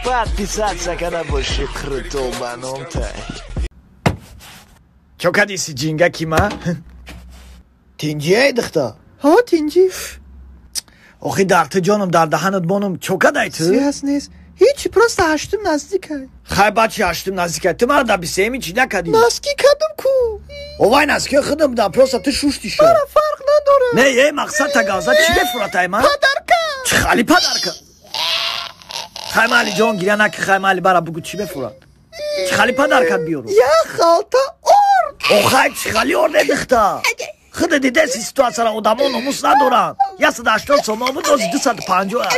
Подписаться боши крутой баном-то. Чё кадиси джинга кима? Тинджи айдахта? ها تینجی آخی درت جانم در دهنت بانم چو کدای تو؟ سیاس نیست هیچی پرست هشتم نزدیکه خیلی بچه هشتم نزدیکه تو مرا در بیسیمی چی نکدی؟ نسکی کدم کو اوای نسکی خودم در پرست تو شوشتی شد برا فرق نداره نه یه مقصد تگازه چی بفرات ای من؟ پدرکه چه خالی پدرکه خیلی مالی جان گیره نکی خیلی مالی برا بگو چی بفرات چه خالی پدرکت بیارو یه خالتا ارد اوخای چه خالی ارده دختا خود دیده سی سیتواسیون آدمو نموس ندارن یه 180 سوم بود از 250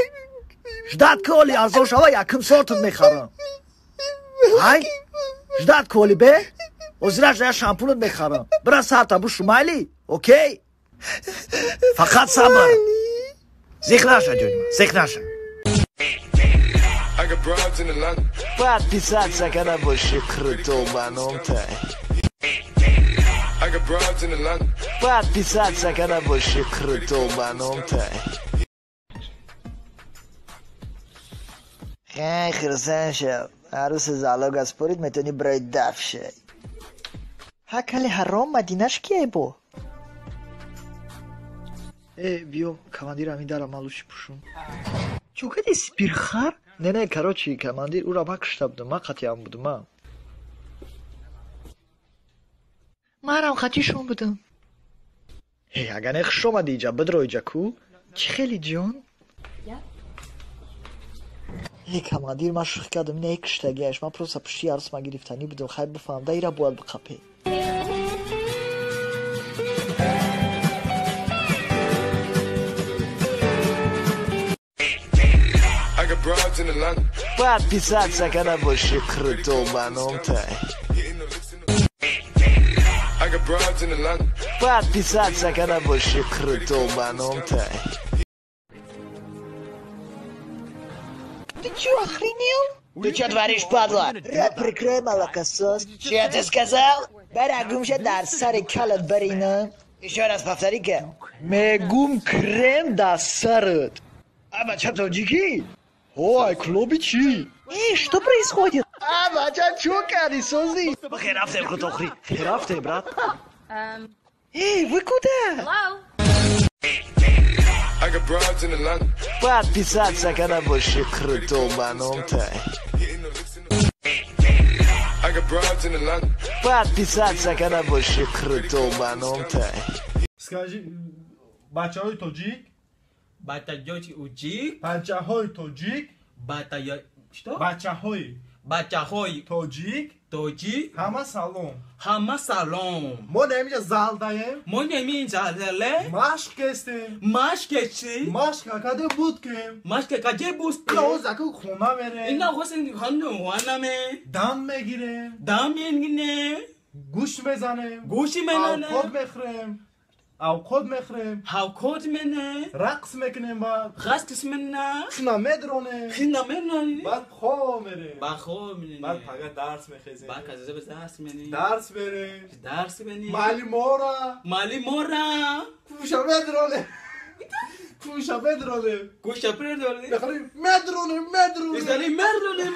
جدت کولی ارزش هوا یکم سورتون میخرم های جدت کولی به وزیرش یا شامپونت میخرم برا سر تابو شمالی اوکی فقط صبر زیخ نشه جونیم زیخ نشه подписаться боши крутой баном-то. Подписаться боши крутой баном-то. خیلی خرسان شد عروس زالا گسپورید میتونی برای دف شد هکلی حرام مدینش کیه با بیو کماندیر همین در عملوشی پوشون چو کدی سپیرخر نه کراچی کماندیر او را ما کشته بودم ما قطعی هم بودم منم خطیشون بودم اگه نخش اومدی اینجا بدروی جکو چی خیلی جان کماندیر ما شخ کردم اینه کشتگیش من پروسا پشتی عروس ما گرفتنی بودم خیلی بفهم ده ایرا باید بقپه подписаться боши крутой баном-то. подписаться боши крутой баном-то. Ты чё, охренел? Ты чё творишь, падла? Прикрой молокосос. Что ты сказал? برگومشه در سر کلت برینم Еще раз повтори-ка. میگم کرم در سرت بچه таджики? ой клоби чьи что происходит бача чё кади сози херафте хутохри херафте брат вы куда подписаться боши крутой баном-то. подписаться боши крутой баном-то. Скажи, бачаҳои тоҷик? Батаёти уҷик? Бачаҳои тоҷик? Что? Бачаҳои тоҷик? Тоҷик? Ҳама салом. Ҳама салом. Мо немиҷа залдаем. Мо неминҷале? Машқ кестем. Машқ чӣ? Машқ каде будкем. Машқ каҷе бустем? Ина озаку хуна мерем. Ина хосин ханду ванаме. Дам мегирем. Дам мегирем. Гӯш мезанем. Гӯши менанем. Авқот мехӯрем. Авқот мехӯрем. Ҳавқот мене. Рақс мекунем баъд. Рақс мена. Хина медронем. Хина менем. Баъд хоб мерем. Ба хоб менем. Баъд пага дарс мехезем. Ба каза ба дарс менем. Дарс берем. Дарс менем. Маълимора. Маълимора. Куша медронем. Куша медронем. Куша медронем. Бехарим медронем. Издали медронем.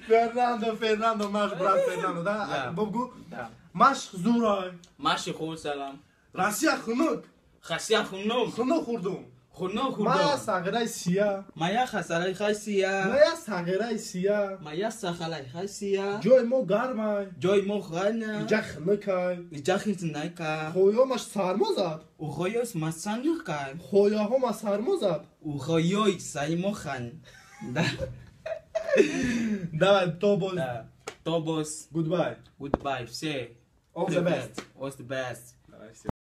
Фернандо, наш брат Фернандо, да? Бобгу? Да. Машқ зурай. Машқи худ салам. Россия хунук. Хасия хунук. Хунук хурдум. Хунук хурдум. Мая сағираи сия. Мая хасарай хасия. Мая сағираи сия. Мая сахалай хасия. Ҷои мо гармай. Ҷои мо гарна. Иҷа хунукай. Иҷа хинтнайка. Хоёмаш сармо зад. Ухоёс масанюкай. Хояҳома сармо зад. Ухоёй саймохан. Да. Давай, тобос. Тобос. Goodbye. Goodbye. Все. All the best. All the best.